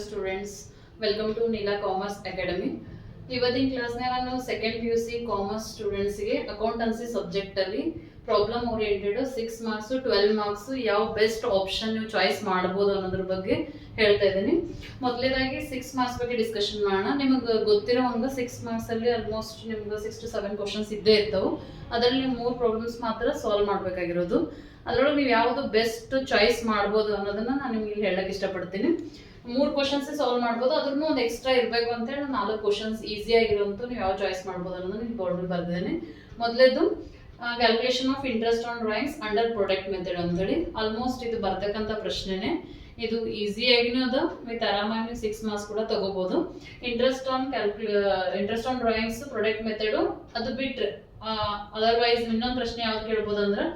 Students, welcome to Neela commerce academy. ಇವತ್ತಿನ ಕ್ಲಾಸ್ನಾಗ ನಾನು ಸೆಕೆಂಡ್ PUC ಕಾಮರ್ಸ್ ಸ್ಟೂಡೆಂಟ್ಸ್ಗೆ ಅಕೌಂಟೆನ್ಸಿ ಸಬ್ಜೆಕ್ಟ್ ಅಲ್ಲಿ ಪ್ರಾಬ್ಲಮ್ ಓರಿಯೆಂಟೆಡ್ 6 ಮಾರ್ಕ್ಸ್ 12 ಮಾರ್ಕ್ಸ್ ಯಾವ ಬೆಸ್ಟ್ ಆಪ್ಷನ್ ನೀವು ಚಾಯ್ಸ್ ಮಾಡಬಹುದು ಅನ್ನೋದ್ರ ಬಗ್ಗೆ ಹೇಳ್ತಾ ಇದ್ದೀನಿ. ಮೊದಲನೇದಾಗಿ 6 ಮಾರ್ಕ್ಸ್ ಬಗ್ಗೆ ಡಿಸ್ಕಷನ್ ಮಾಡೋಣ. ನಿಮಗೆ ಗೊತ್ತಿರೋ ಹಂಗೆ 6 ಮಾರ್ಕ್ಸ್ ಅಲ್ಲಿ ಆಲ್ಮೋಸ್ಟ್ ನಿಮ್ಗೆ 6 to 7 ಕ್ವಶನ್ಸ್ ಇದ್ದೇ ಇರ್ತಾವೆ. ಅದರಲ್ಲಿ ನೀವು 3 ಪ್ರಾಬ್ಲಮ್ಸ್ ಮಾತ್ರ ಸಾಲ್ವ್ ಮಾಡಬೇಕಾಗಿರೋದು. ಅದರೊಳಗೆ ನೀವು ಯಾವುದು ಬೆಸ್ಟ್ ಚಾಯ್ಸ್ ಮಾಡ್ಬೋದು ಅನ್ನೋದನ್ನ ನಾನು ನಿಮ್ಗೆ ಇಲ್ಲಿ ಹೇಳಕ್ ಇಷ್ಟಪಡ್ತೀನಿ. 3 ಕ್ವಶನ್ಸ್ ಸಾಲ್ವ್ ಮಾಡ್ಬೋದು, ಅದ್ರೂ ಒಂದು ಎಕ್ಸ್ಟ್ರಾ ಇರಬೇಕು ಅಂತ ಹೇಳಿ 4 ಕ್ವಶನ್ಸ್ ಈಸಿ ಆಗಿರುವಂತ ನೀವು ಯಾವ ಚಾಯ್ಸ್ ಮಾಡ್ಬೋದು ಅನ್ನೋದನ್ನ ನಿಮ್ಗೆ ಬೋರ್ಡ್ ಬರ್ದಿದ್ದೇನೆ. ಮೊದಲೇದು calculation of interest on drawings under product method ಅಂತೇಳಿ. ಆಲ್ಮೋಸ್ಟ್ ಇದು ಬರ್ತಕ್ಕಂಥ ಪ್ರಶ್ನೆನೆ. ಇದು ಈಸಿಯಾಗಿನೂ ಅದ, ವಿತ್ ಆರಾಮಾಗಿ 6 ಮಾರ್ಕ್ಸ್ ಕೂಡ ತಗೋಬಹುದು. Interest on drawings product method ಅದು ಬಿಟ್ರೆ ಅದರ್ವೈಸ್ ಇನ್ನೊಂದು ಪ್ರಶ್ನೆ ಯಾವ್ದು ಕೇಳ್ಬೋದು ಅಂದ್ರೆ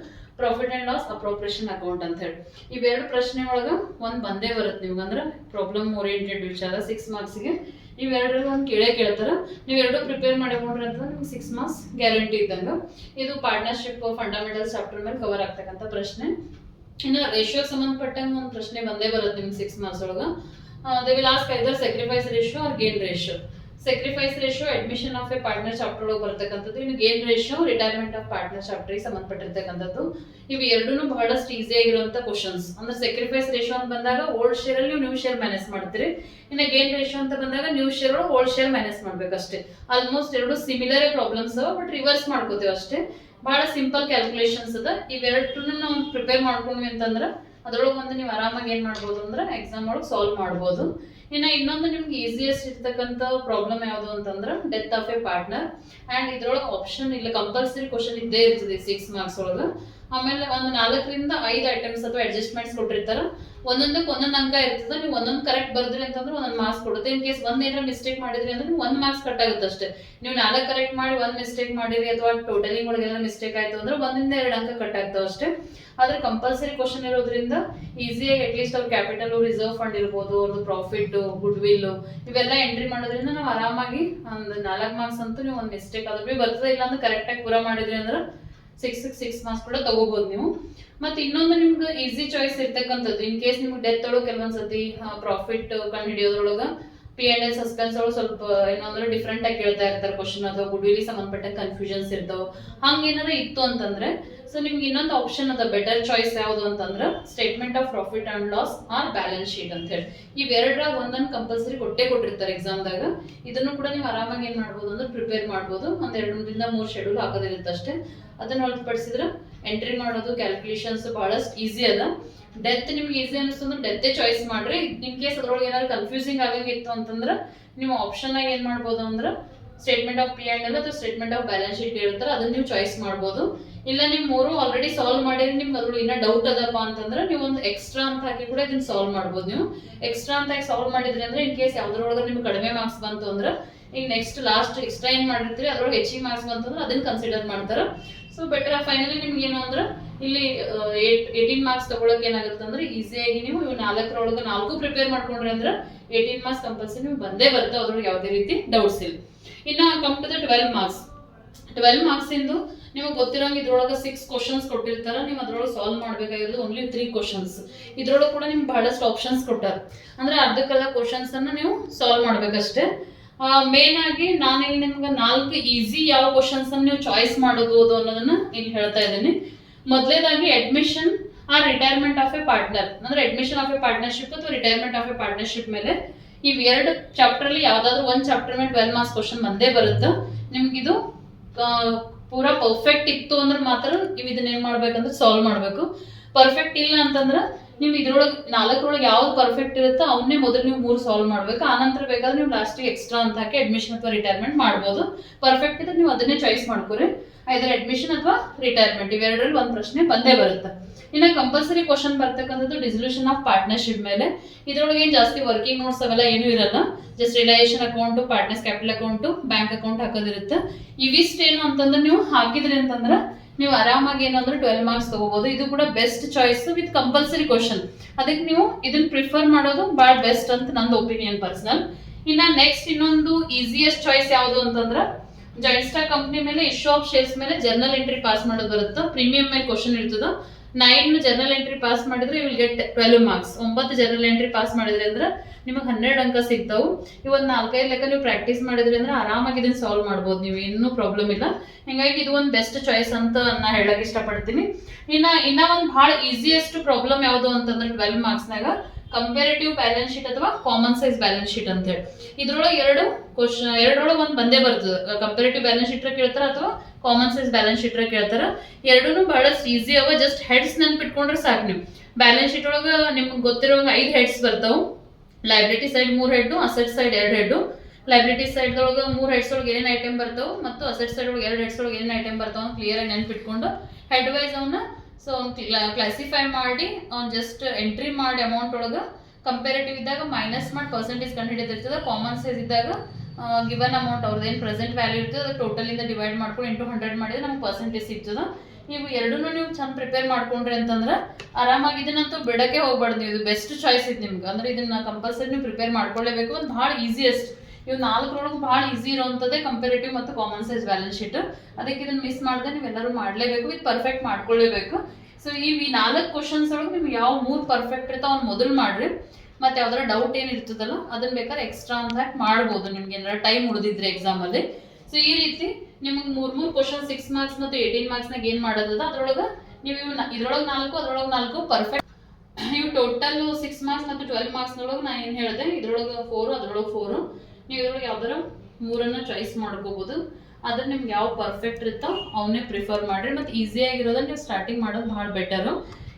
profit and loss appropriation account ಅಂತ ಹೇಳಿ. ಇವೆರಡು ಪ್ರಶ್ನೆ ಒಳಗ ಒಂದ್ ಬಂದೇ ಬರುತ್ತೆ ನಿಮ್ಗೆ, ಅಂದ್ರೆ ಪ್ರಾಬ್ಲಮ್ ಓರಿಯೆಂಟೆಡ್ ವಿಚಾರ 6 ಮಾರ್ಕ್ಸ್ಗೆ ಇವೆರಡರಲ್ಲಿ ಒಂದು ಕೇಳ್ತಾರ. ನೀವು ಎರಡು ಪ್ರಿಪೇರ್ ಮಾಡಿಕೊಂಡ್ರೆ ಅಂತ ನಿಮ್ಗೆ 6 ಮಾರ್ಕ್ಸ್ ಗ್ಯಾರಂಟಿ ಇದ್ದಂಗ. ಇದು ಪಾರ್ಟ್ನರ್ಶಿಪ್ ಫಂಡಮೆಂಟಲ್ಸ್ ಚಾಪ್ಟರ್ ಮೇಲೆ ಕವರ್ ಆಗ್ತಕ್ಕಂಥ ಪ್ರಶ್ನೆ. ಇನ್ನು ರೇಷಿಯೋ ಸಂಬಂಧಪಟ್ಟಂಗೆ ಒಂದು ಪ್ರಶ್ನೆ ಬಂದೇ ಬರುತ್ತೆ ನಿಮ್ಗೆ 6 ಮಾರ್ಕ್ಸ್ ಒಳಗ. They will ask either sacrifice ratio or gain ratio. Sacrifice ratio admission of a partner chapter ಒಳಗೆ ಬರ್ತಕ್ಕಂಥದ್ದು. ಇನ್ನು gain ratio retirement of partner chapter ಗೆ ಸಂಬಂಧಪಟ್ಟಿರ್ತಕ್ಕಂಥದ್ದು. ಇವು ಎರಡೂ ಬಹಳಷ್ಟು ಈಸಿ ಆಗಿರುವಂತ ಕ್ವಶನ್ಸ್. ಅಂದ್ರೆ ಸ್ಯಾಕ್ರಿಫೈಸ್ ರೇಷಿಯೋ ಅಂತ ಬಂದಾಗ ಓಲ್ಡ್ ಶೇರ್ ಅಲ್ಲಿ ನ್ಯೂ ಶೇರ್ ಮೈನಸ್ ಮಾಡ್ತೀರಿ. ಇನ್ನು ಗೇನ್ ರೇಷಿಯೋ ಅಂತ ಬಂದಾಗ ನ್ಯೂ ಶೇರ್ ಒಳಗೆ ಓಲ್ಡ್ ಶೇರ್ ಮೈನಸ್ ಮಾಡ್ಬೇಕಷ್ಟೇ. ಆಲ್ಮೋಸ್ಟ್ ಎರಡು ಸಿಮಿಲರ್ ಪ್ರಾಬ್ಲಮ್ಸ್ ಅವ, ಬಟ್ ರಿವರ್ಸ್ ಮಾಡ್ಕೋತೀವಿ ಅಷ್ಟೇ. ಬಹಳ ಸಿಂಪಲ್ ಕ್ಯಾಲ್ಕುಲೇಷನ್ಸ್ ಅದ. ಇವೆರಡನ್ನು ನಾವು ಪ್ರಿಪೇರ್ ಮಾಡ್ಕೊಂಡ್ವಿ ಅಂತಂದ್ರೆ ಅದ್ರೊಳಗೆ ಒಂದು ನೀವು ಆರಾಮಾಗಿ ಏನ್ ಮಾಡ್ಬೋದು ಅಂದ್ರೆ ಎಕ್ಸಾಮ್ ಒಳಗೆ ಸಾಲ್ವ್ ಮಾಡ್ಬೋದು. ಇನ್ನೊಂದು ನಿಮ್ಗೆ ಈಸಿಯೆಸ್ಟ್ ಇರ್ತಕ್ಕಂಥ ಪ್ರಾಬ್ಲಮ್ ಯಾವುದು ಅಂತಂದ್ರೆ death of a partner. And ಇದ್ರೊಳಗೆ ಆಪ್ಷನ್ ಇಲ್ಲ, ಕಂಪಲ್ಸರಿ ಕ್ವಶನ್ ಇದ್ದೇ ಇರ್ತದೆ 6 ಮಾರ್ಕ್ಸ್ ಒಳಗೆ. ಆಮೇಲೆ ಒಂದು 4 ರಿಂದ 5 ಐಟಮ್ಸ್ ಅಥವಾ ಅಡ್ಜಸ್ಟ್ಮೆಂಟ್ಸ್ ಕೊಟ್ಟಿರ್ತಾರ. ಒಂದೊಂದಕ್ಕೆ ಒಂದೊಂದು ಅಂಕ ಇರ್ತದೆ. ನೀವು ಒಂದೊಂದು ಕರೆಕ್ಟ್ ಬರ್ದ್ರಿ ಅಂತಂದ್ರೆ ಒಂದೊಂದು ಮಾರ್ಕ್ಸ್ ಕೊಡುತ್ತೆ. ಇನ್ ಕೇಸ್ ಏನಾರ ಮಿಸ್ಟೇಕ್ ಮಾಡಿದ್ರಿ ಅಂದ್ರೆ 1 ಮಾರ್ಕ್ಸ್ ಕಟ್ ಆಗುತ್ತೆ ಅಷ್ಟೇ. ನೀವು 4 ಕರೆಕ್ಟ್ ಮಾಡಿ 1 ಮಿಸ್ಟೇಕ್ ಮಾಡಿರಿ ಅಥವಾ ಟೋಟಲಿಂಗ್ ಒಳಗೆಲ್ಲ ಮಿಸ್ಟೇಕ್ ಆಯ್ತು ಅಂದ್ರೆ 1 ರಿಂದ 2 ಅಂಕ ಕಟ್ ಆಗ್ತಾವ ಅಷ್ಟೇ. ಆದ್ರೆ ಕಂಪಲ್ಸರಿ ಕ್ವಶನ್ ಇರೋದ್ರಿಂದ ಈಸಿಯಾಗಿ ಅಟ್ಲೀಸ್ಟ್ ಅವ್ರ ಕ್ಯಾಪಿಟಲ್, ರಿಸರ್ವ್ ಫಂಡ್ ಇರ್ಬೋದು, ಅವ್ರದ್ದು ಪ್ರಾಫಿಟ್, ಗುಡ್ ವಿಲ್ ಇವೆಲ್ಲ ಎಂಟ್ರಿ ಮಾಡೋದ್ರಿಂದ ನಾವು ಆರಾಮಾಗಿ ಒಂದು 4 ಮಾರ್ಕ್ಸ್ ಅಂತೂ ನೀವು ಒಂದು ಮಿಸ್ಟೇಕ್ ಆದ್ರೂ ಬಿ ಬರ್ತದೆ. ಇಲ್ಲ ಅಂದ್ರೆ ಕರೆಕ್ಟ್ ಆಗಿ ಪೂರ ಮಾಡಿದ್ರಿ ಅಂದ್ರೆ 6 ಮಾರ್ಕ್ಸ್ ಕೂಡ ತಗೋಬಹುದು ನೀವು. ಮತ್ತೆ ಇನ್ನೊಂದು ನಿಮ್ಗೆ ಈಸಿ ಚಾಯ್ಸ್ ಇರ್ತಕ್ಕಂಥದ್ದು, ಇನ್ ಕೇಸ್ ನಿಮ್ಗೆ ಡೆತ್ ಒಳಗೆ ಕೆಲವೊಂದ್ಸತಿ ಪ್ರಾಫಿಟ್ ಕಂಡು ಹಿಡಿಯೋದ್ರೊಳಗ P&L ಸಸ್ಪೆನ್ಸ್ ಒಳಗೆ ಸ್ವಲ್ಪ ಏನಂದ್ರೆ ಡಿಫ್ರೆಂಟ್ ಆಗಿ ಕೇಳ್ತಾ ಇರ್ತಾರೆ ಕ್ವಶನ್, ಅಥವಾ ಗುಡ್ ವಿಲ್ ಸಂಬಂಧಪಟ್ಟ ಕನ್ಫ್ಯೂಷನ್ಸ್ ಇರ್ತಾವ. ಹಂಗೇನಾರ ಇತ್ತು ಅಂತಂದ್ರೆ ಸೊ ನಿಮ್ಗೆ ಇನ್ನೊಂದು ಆಪ್ಷನ್ ಅದ, ಬೆಟರ್ ಚಾಯ್ಸ್ ಯಾವುದು ಅಂತಂದ್ರೆ statement of profit and loss or balance sheet ಅಂತ ಹೇಳಿ. ಇವೆರಡರಾಗ ಒಂದೊಂದು ಕಂಪಲ್ಸರಿ ಕೊಟ್ಟಿರ್ತಾರೆ ಎಕ್ಸಾಮ್ದಾಗ. ಇದನ್ನು ಕೂಡ ನೀವು ಆರಾಮಾಗಿ ಏನ್ ಮಾಡ್ಬೋದು ಅಂದ್ರೆ ಪ್ರಿಪೇರ್ ಮಾಡ್ಬೋದು. ಒಂದ್ 2 ರಿಂದ 3 ಶೆಡ್ಯೂಲ್ ಹಾಕೋದಿರುತ್ತೆ ಅಷ್ಟೇ. ಅದನ್ನ ಹೊರತುಪಡಿಸಿದ್ರೆ ಎಂಟ್ರಿ ಮಾಡೋದು ಕ್ಯಾಲ್ಕುಲೇಷನ್ಸ್ ಬಹಳಷ್ಟು ಈಸಿ ಅದ. ಡೆತ್ ನಿಮ್ಗೆ ಈಸಿ ಅನಿಸ್ತು ಅಂದ್ರೆ ಡೆತ್ ಚಾಯ್ಸ್ ಮಾಡ್ರಿ. ಇನ್ ಕೇಸ್ ಅದ್ರೊಳಗೆ ಏನಾದ್ರು ಕನ್ಫ್ಯೂಸಿಂಗ್ ಆಗಂಗಿತ್ತು ಅಂತಂದ್ರೆ ನೀವು ಆಪ್ಷನ್ ಆಗಿ ಏನ್ ಮಾಡ್ಬೋದು ಅಂದ್ರೆ ಸ್ಟೇಟ್ಮೆಂಟ್ ಆಫ್ P&L ಅಥವಾ ಸ್ಟೇಟ್ಮೆಂಟ್ ಆಫ್ ಬ್ಯಾಲೆನ್ಸ್ ಶೀಟ್ ಇರ್ತಾರೆ, ಅದನ್ನ ನೀವು ಚಾಯ್ಸ್ ಮಾಡ್ಬೋದು. ಇಲ್ಲ ನೀವು 3 ಆಲ್ರೆಡಿ ಸಾಲ್ವ್ ಮಾಡಿರಿ, ನಿಮ್ಗೆ ಅದ್ರೊಳಗೆ ಇನ್ನೂ ಡೌಟ್ ಅದಪ್ಪ ಅಂತಂದ್ರೆ ನೀವು ಒಂದು ಎಕ್ಸ್ಟ್ರಾ ಅಂತ ಹಾಕಿ ಕೂಡ ಇದನ್ನ ಸಾಲ್ವ್ ಮಾಡ್ಬೋದು. ನೀವು ಎಕ್ಸ್ಟ್ರಾ ಅಂತ ಹಾಕಿ ಸಾಲ್ವ್ ಮಾಡಿದ್ರಿ ಅಂದ್ರೆ ಇನ್ ಕೇಸ್ ಯಾವ್ದ್ರೊಳಗೆ ನಿಮ್ಗೆ ಕಡಿಮೆ ಮಾರ್ಕ್ಸ್ ಬಂತು ಅಂದ್ರೆ ಈಗ ನೆಕ್ಸ್ಟ್ ಲಾಸ್ಟ್ ಎಕ್ಸ್ಟ್ರಾ ಏನ್ ಮಾಡಿರ್ತೀರಿ ಅದ್ರೊಳಗೆ ಹೆಚ್ಚಿಗೆ ಮಾರ್ಕ್ಸ್ ಬಂತಂದ್ರೆ ಅದನ್ನ ಕನ್ಸಿಡರ್ ಮಾಡ್ತಾರೆ. ಸೊ ಬೆಟರ್ ಫೈನಲಿ ನಿಮ್ಗೆ ಏನು ಅಂದ್ರೆ ಇಲ್ಲಿ 18 ಮಾರ್ಕ್ಸ್ ತಗೊಳಕ್ ಏನಾಗುತ್ತೆ ಅಂದ್ರೆ ಈಸಿಯಾಗಿ ನೀವು ಇವು 4ರೊಳಗೆ 4 ಪ್ರಿಪೇರ್ ಮಾಡ್ಕೊಂಡ್ರಿ ಅಂದ್ರೆ 18 ಮಾರ್ಕ್ಸ್ ಕಂಪಲ್ಸರಿ ನೀವು ಬಂದೇ ಬರುತ್ತೆ. ಅದ್ರೊಳಗೆ ಯಾವುದೇ ರೀತಿ ಡೌಟ್ಸ್ ಇಲ್ಲ. ಇನ್ನು come to the 12 marks. 12 marks ಇಂದು ನಿಮಗೆ ಗೊತ್ತಿರೋಂಗೆ ಇದ್ರೊಳಗೆ 6 ಕ್ವಶನ್ಸ್ ಕೊಟ್ಟಿರ್ತಾರ. ನೀವು ಅದ್ರೊಳಗೆ ಸಾಲ್ವ್ ಮಾಡ್ಬೇಕಾಗಿರೋದು ಓನ್ಲಿ 3 ಕ್ವಶನ್ಸ್. ಇದ್ರೊಳಗೆ ಕೂಡ ನಿಮ್ಗೆ ಬಹಳಷ್ಟು ಆಪ್ಷನ್ಸ್ ಕೊಟ್ಟಾರ, ಅಂದ್ರೆ ಅರ್ಧಕ್ಕರ್ಧ ಕ್ವಶನ್ಸ್ ಅನ್ನ ನೀವು ಸಾಲ್ವ್ ಮಾಡ್ಬೇಕಷ್ಟೇ. ಮೇನ್ ಆಗಿ ನಾನು ಇಲ್ಲಿ ನಿಮ್ಗೆ 4 ಈಸಿ ಯಾವ ಕ್ವಶನ್ಸ್ ಅನ್ನು ನೀವು ಚಾಯ್ಸ್ ಮಾಡಬಹುದು ಅನ್ನೋದನ್ನ ಇಲ್ಲಿ ಹೇಳ್ತಾ ಇದ್ದೀನಿ. ಮೊದಲೇದಾಗಿ admission or retirement of a partner, ಅಂದ್ರೆ ಅಡ್ಮಿಷನ್ ಆಫ್ ಎ ಪಾರ್ಟ್ನರ್ಶಿಪ್ ಅಥವಾ ರಿಟೈರ್ಮೆಂಟ್ ಆಫ್ ಎ ಪಾರ್ಟ್ನರ್ಶಿಪ್ ಮೇಲೆ ಇವೆರಡು ಚಾಪ್ಟರ್ ಅಲ್ಲಿ ಯಾವ್ದಾದ್ರು ಒಂದು ಚಾಪ್ಟರ್ ಮೇಲೆ 12 ಮಾರ್ಕ್ಸ್ ಕ್ವಶನ್ ಬಂದೇ ಬರುತ್ತೆ. ನಿಮ್ಗಿದು ಪೂರಾ ಪರ್ಫೆಕ್ಟ್ ಇತ್ತು ಅಂದ್ರೆ ಮಾತ್ರ ನೀವು ಇದನ್ನ ಏನ್ ಮಾಡ್ಬೇಕಂದ್ರೆ ಸಾಲ್ವ್ ಮಾಡ್ಬೇಕು. ಪರ್ಫೆಕ್ಟ್ ಇಲ್ಲ ಅಂತಂದ್ರೆ ನೀವು ಇದ್ರೊಳಗೆ 4ರೊಳಗೆ ಯಾವ್ದು ಪರ್ಫೆಕ್ಟ್ ಇರುತ್ತೋ ಅವನ್ನೇ ಮೊದಲು ನೀವು 3 ಸಾಲ್ವ್ ಮಾಡ್ಬೇಕು. ಆನಂತರ ಬೇಕಾದ್ರೆ ನೀವು ಲಾಸ್ಟಿಗೆ ಎಕ್ಸ್ಟ್ರಾ ಅಂತ ಹಾಕಿ ಅಡ್ಮಿಷನ್ ಅಥವಾ ರಿಟೈರ್ಮೆಂಟ್ ಮಾಡ್ಬೋದು. ಪರ್ಫೆಕ್ಟ್ ಇದ್ರೆ ನೀವು ಅದನ್ನೇ ಚಾಯ್ಸ್ ಮಾಡ್ಕೊರಿ, ಐದರ್ ಅಡ್ಮಿಷನ್ ಅಥವಾ ರಿಟೈರ್ಮೆಂಟ್ ಇವೆರಡರಲ್ಲಿ ಒಂದು ಪ್ರಶ್ನೆ ಬಂದೇ ಬರುತ್ತೆ. ಇನ್ನು ಕಂಪಲ್ಸರಿ ಕ್ವಶನ್ ಬರ್ತಕ್ಕಂಥದ್ದು ಡಿಸಲ್ಯೂಷನ್ ಆಫ್ ಪಾರ್ಟ್ನರ್ಶಿಪ್ ಮೇಲೆ. ಇದ್ರೊಳಗೆ ಏನ್ ಜಾಸ್ತಿ ವರ್ಕಿಂಗ್ ನೋಟ್ಸ್ ಅವೆಲ್ಲ ಏನೂ ಇರಲ್ಲ. Just realisation account, partners capital account, bank account ಹಾಕೋದಿರುತ್ತೆ. ಇವಿಷ್ಟೇನು ಅಂತಂದ್ರೆ ನೀವು ಹಾಕಿದ್ರಿ ಅಂತಂದ್ರೆ ನೀವು ಆರಾಮಾಗಿ ಏನಂದ್ರೆ 12 ಮಾರ್ಕ್ಸ್ ತಗೋಬಹುದು. ಇದು ಕೂಡ best choice with compulsory question. ಅದಕ್ಕೆ ನೀವು ಇದನ್ನ ಪ್ರಿಫರ್ ಮಾಡೋದು ಬಹಳ ಬೆಸ್ಟ್ ಅಂತ ನಂದು ಒಪಿನಿಯನ್ ಪರ್ಸನಲ್. ಇನ್ನ ನೆಕ್ಸ್ಟ್ ಇನ್ನೊಂದು ಈಸಿಯೆಸ್ಟ್ ಚಾಯ್ಸ್ ಯಾವುದು ಅಂತಂದ್ರೆ ಜಾಯಿಂಟ್ ಸ್ಟಾಕ್ ಕಂಪನಿ ಮೇಲೆ ಇಶ್ಯೂ ಆಫ್ ಶೇರ್ಸ್ ಮೇಲೆ ಜರ್ನಲ್ ಎಂಟ್ರಿ ಪಾಸ್ ಮಾಡೋದು ಬರುತ್ತೆ. ಪ್ರೀಮಿಯಂ ಮೇಲೆ ಕ್ವಶನ್ ಇರ್ತದ. 9 ಜರ್ನಲ್ ಎಂಟ್ರಿ ಪಾಸ್ ಮಾಡಿದ್ರೆ you will get 12 marks. 9 journal entry pass ಮಾಡಿದ್ರೆ ಅಂದ್ರೆ ನಿಮಗೆ 12 ಅಂಕ ಸಿಗ್ತಾವು. ಇವತ್ತು 4-5 ಲೆಕ್ಕ ನೀವು ಪ್ರಾಕ್ಟೀಸ್ ಮಾಡಿದ್ರಿ ಅಂದ್ರೆ ಆರಾಮಾಗಿ ಇದನ್ನ ಸಾಲ್ವ್ ಮಾಡ್ಬೋದು ನೀವು, ಇನ್ನೂ ಪ್ರಾಬ್ಲಮ್ ಇಲ್ಲ. ಹಿಂಗಾಗಿ ಇದು ಒಂದು ಬೆಸ್ಟ್ ಚಾಯ್ಸ್ ಅಂತ ನಾ ಹೇಳಕ್ ಇಷ್ಟಪಡ್ತೀನಿ. ಇನ್ನ ಒಂದು ಭಾಳ ಈಸಿಯೆಸ್ಟ್ ಪ್ರಾಬ್ಲಮ್ ಯಾವುದು ಅಂತಂದ್ರೆ 12 ಮಾರ್ಕ್ಸ್ನಾಗ ಕಂಪೇರಿಟಿವ್ ಬ್ಯಾಲೆನ್ಸ್ ಶೀಟ್ ಅಥವಾ ಕಾಮನ್ ಸೈಜ್ ಬ್ಯಾಲೆನ್ಸ್ ಶೀಟ್ ಅಂತ ಹೇಳಿ. ಇದ್ರೊಳಗೆ ಎರಡರೊಳಗೆ ಒಂದು ಬಂದೇ ಬರ್ತದೆ. ಕಂಪೇರಿಟಿವ್ ಬ್ಯಾಲೆನ್ಸ್ ಶೀಟ್ ಕೇಳ್ತಾರ ಅಥವಾ ಕಾಮನ್ ಸೈಜ್ ಬ್ಯಾಲೆನ್ಸ್ ಶೀಟ್ ಕೇಳ್ತಾರ. ಎರಡೂ ಬಹಳಷ್ಟು ಈಸಿ ಅವ. ಜಸ್ಟ್ ಹೆಡ್ಸ್ ನೆನ್ಪಿಟ್ಕೊಂಡ್ರೆ ಸಾಕು. ನೀವು ಬ್ಯಾಲೆನ್ಸ್ ಶೀಟ್ ಒಳಗೆ ನಿಮ್ಗೆ ಗೊತ್ತಿರೋಂಗೆ 5 ಹೆಡ್ಸ್ ಬರ್ತಾವೆ. Liability side 3 head, asset side 2 head. Liability side ಒಳಗೆ 3 ಹೆಡ್ಸ್ ಒಳಗೆ ಏನೇನು ಐಟಮ್ ಬರ್ತಾವೆ ಮತ್ತು ಅಸೆಟ್ ಸೈಡ್ ಒಳಗೆ 2 ಹೆಡ್ಸ್ ಒಳಗೆ ಏನೇನು ಐಟಮ್ ಬರ್ತಾವೆ ಅಂತ ಕ್ಲಿಯರ್ ಆಗಿ ನೆನ್ಪಿಟ್ಕೊಂಡು ಹೆಡ್ ವೈಸ್ ಅವನ್ನ ಸೊ ಕ್ಲಾಸಿಫೈ ಮಾಡಿ ಜಸ್ಟ್ ಎಂಟ್ರಿ ಮಾಡಿ ಅಮೌಂಟ್ ಒಳಗೆ ಕಂಪೇರಿಟಿವ್ ಇದ್ದಾಗ ಮೈನಸ್ ಮಾಡಿ ಪರ್ಸೆಂಟೇಜ್ ಕಂಡುಹಿಡಿದಿರ್ತದೆ. ಕಾಮನ್ ಸೈಜ್ ಇದ್ದಾಗ ಗಿವನ್ ಅಮೌಂಟ್ ಅವ್ರದ್ದು ಏನು ಪ್ರೆಸೆಂಟ್ ವ್ಯಾಲ್ಯೂ ಇರ್ತದೆ ಅದು ಟೋಟಲಿಂದ ಡಿವೈಡ್ ಮಾಡ್ಕೊಂಡು ಇಂಟು 100 ಮಾಡಿದ್ರೆ ನಮ್ಗೆ ಪರ್ಸೆಂಟೇಜ್ ಸಿಗ್ತದೆ. ನೀವು ಎರಡೂ ನೀವು ಚಂದ ಪ್ರಿಪೇರ್ ಮಾಡ್ಕೊಂಡ್ರಿ ಅಂತಂದ್ರೆ ಆರಾಮಾಗಿ ಇದನ್ನಂತೂ ಬಿಡಕ್ಕೆ ಹೋಗ್ಬಾರ್ದು ನೀವು. ಇದು ಬೆಸ್ಟ್ ಚಾಯ್ಸ್ ಇದು ನಿಮ್ಗೆ. ಅಂದ್ರೆ ಇದನ್ನ ಕಂಪಲ್ಸರಿ ನೀವು ಪ್ರಿಪೇರ್ ಮಾಡ್ಕೊಳ್ಳೇಬೇಕು. ಒಂದು ಭಾಳ ಈಸಿಯೆಸ್ಟ್ ಇವು 4 ಭಾಳ ಈಸಿ ಇರೋಂಥದ್ದೇ ಕಂಪೇರಿಟಿವ್ ಮತ್ತು ಕಾಮನ್ ಸೈಜ್ ಬ್ಯಾಲೆನ್ಸ್ ಶೀಟ್. ಅದಕ್ಕೆ ಇದನ್ನ ಮಿಸ್ ಮಾಡದೆ ನೀವೆಲ್ಲರೂ ಮಾಡಲೇಬೇಕು, ಇದು ಪರ್ಫೆಕ್ಟ್ ಮಾಡ್ಕೊಳ್ಳೇಬೇಕು. ಸೊ ಈ 4 ಕ್ವಶನ್ಸ್ ಒಳಗೆ ನಿಮ್ಗೆ ಯಾವ 3 ಪರ್ಫೆಕ್ಟ್ ಇರ್ತಾವ ಅವ್ನು ಮೊದಲು ಮಾಡ್ರಿ. ಮತ್ತೆ ಯಾವ್ದಾರ ಡೌಟ್ ಏನು ಇರ್ತದಲ್ಲ ಅದನ್ನ ಬೇಕಾದ್ರೆ ಎಕ್ಸ್ಟ್ರಾ ಅಂತ ಮಾಡ್ಬೋದು ನಿಮ್ಗೆ ಏನಾರ ಟೈಮ್ ಉಳಿದಿದ್ರೆ ಎಕ್ಸಾಮಲ್ಲಿ. ಸೊ ಈ ರೀತಿ ನಿಮ್ಗೆ 3 ಕ್ವಶನ್ 6 ಮಾರ್ಕ್ಸ್ ಮತ್ತು 18 ಮಾರ್ಕ್ಸ್ನಾಗ ಏನು ಮಾಡೋದದ ಅದ್ರೊಳಗೆ ನೀವು ಇದ್ರೊಳಗೆ 4 ಅದ್ರೊಳಗೆ 4 ಪರ್ಫೆಕ್ಟ್. ನೀವು ಟೋಟಲ್ 6 ಮಾರ್ಕ್ಸ್ ಮತ್ತು 12 ಮಾರ್ಕ್ಸ್ನೊಳಗೆ ನಾನು ಏನು ಹೇಳಿದೆ ಇದ್ರೊಳಗೆ 4 ಅದ್ರೊಳಗೆ 4 ನೀವು ಇದ್ರೊಳಗೆ ಯಾವ್ದಾರ 3 ಚಾಯ್ಸ್ ಮಾಡ್ಕೋಬೋದು. ಅದ್ರ ನಿಮ್ಗೆ ಯಾವ ಪರ್ಫೆಕ್ಟ್ ಇರುತ್ತೋ ಅವನ್ನೇ ಪ್ರಿಫರ್ ಮಾಡಿರಿ. ಮತ್ತು ಈಸಿಯಾಗಿರೋದನ್ನ ನೀವು ಸ್ಟಾರ್ಟಿಂಗ್ ಮಾಡೋದು ಭಾಳ ಬೆಟರು.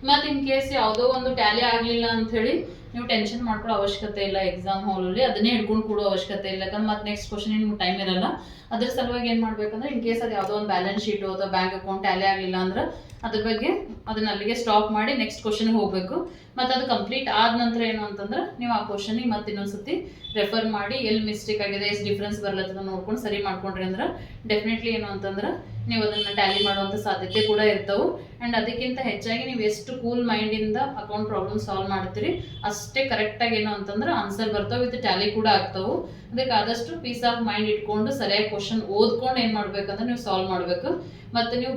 ಮತ್ತು ಇನ್ ಕೇಸ್ ಯಾವುದೋ ಒಂದು ಟ್ಯಾಲಿ ಆಗಲಿಲ್ಲ ಅಂಥೇಳಿ ನೀವು ಟೆನ್ಷನ್ ಮಾಡ್ಕೊಳ್ಳೋ ಅವಶ್ಯಕತೆ ಇಲ್ಲ. ಎಕ್ಸಾಮ್ ಹಾಲಲ್ಲಿ ಅದನ್ನೇ ಹಿಡ್ಕೊಂಡು ಕೊಡೋ ಅವಶ್ಯಕತೆ ಇಲ್ಲ. ಯಾಕಂದ್ರೆ ಮತ್ತೆ ನೆಕ್ಸ್ಟ್ ಕ್ವಶನ್ ನಿಮ್ಗೆ ಟೈಮ್ ಇರಲ್ಲ. ಅದ್ರ ಸಲುವಾಗಿ ಏನು ಮಾಡ್ಬೇಕಂದ್ರೆ ಇನ್ ಕೇಸ್ ಅದು ಯಾವುದೋ ಒಂದು ಬ್ಯಾಲೆನ್ಸ್ ಶೀಟು ಅಥವಾ ಬ್ಯಾಂಕ್ ಅಕೌಂಟ್ ಟ್ಯಾಲಿ ಆಗಲಿಲ್ಲ ಅಂದ್ರೆ ಅದ್ರ ಬಗ್ಗೆ ಅದನ್ನ ಅಲ್ಲಿಗೆ ಸ್ಟಾಪ್ ಮಾಡಿ ನೆಕ್ಸ್ಟ್ ಕ್ವಶನ್ಗೆ ಹೋಗಬೇಕು. ಮತ್ತು ಅದು ಕಂಪ್ಲೀಟ್ ಆದ ನಂತರ ಏನು ಅಂತಂದ್ರೆ ನೀವು ಆ ಕ್ವಶನಿಗೆ ಮತ್ತೆ ಇನ್ನೊಂದ್ಸತಿ ರೆಫರ್ ಮಾಡಿ ಎಲ್ಲಿ ಮಿಸ್ಟೇಕ್ ಆಗಿದೆ, ಎಷ್ಟು ಡಿಫ್ರೆನ್ಸ್ ಬರ್ಲತ್ತದ ನೋಡ್ಕೊಂಡು ಸರಿ ಮಾಡ್ಕೊಂಡ್ರಿ ಅಂದ್ರೆ ಡೆಫಿನೆಟ್ಲಿ ಏನು ಅಂತಂದ್ರೆ ನೀವು ಅದನ್ನು ಟ್ಯಾಲಿ ಮಾಡುವಂಥ ಸಾಧ್ಯತೆ ಕೂಡ ಇರ್ತವೆ. ಆ್ಯಂಡ್ ಅದಕ್ಕಿಂತ ಹೆಚ್ಚಾಗಿ ನೀವು ಎಷ್ಟು ಕೂಲ್ ಮೈಂಡಿಂದ ಅಕೌಂಟ್ ಪ್ರಾಬ್ಲಮ್ ಸಾಲ್ವ್ ಮಾಡ್ತೀರಿ ಅಷ್ಟೇ ಕರೆಕ್ಟಾಗಿ ಏನು ಅಂತಂದ್ರೆ ಆನ್ಸರ್ ಬರ್ತಾವೆ, ವಿತ್ ಟ್ಯಾಲಿ ಕೂಡ ಆಗ್ತಾವೆ. ಅದಕ್ಕೆ ಆದಷ್ಟು ಪೀಸ್ ಆಫ್ ಮೈಂಡ್ ಇಟ್ಕೊಂಡು ಸರಿಯಾಗಿ ಕ್ವಶನ್ ಓದ್ಕೊಂಡು ಏನು ಮಾಡ್ಬೇಕಂದ್ರೆ ನೀವು ಸಾಲ್ವ್ ಮಾಡಬೇಕು. ಮತ್ತು ನೀವು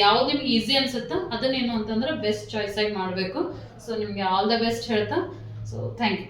ಯಾವ್ದು ನಿಮ್ಗೆ ಈಸಿ ಅನ್ಸುತ್ತೋ ಅದನ್ನೇನು ಅಂತಂದ್ರೆ ಬೆಸ್ಟ್ ಚಾಯ್ಸ್ ಆಗಿ ಮಾಡಬೇಕು. ಸೊ ನಿಮಗೆ ಆಲ್ ದ ಬೆಸ್ಟ್ ಹೇಳ್ತಾ ಸೊ ಥ್ಯಾಂಕ್ ಯು.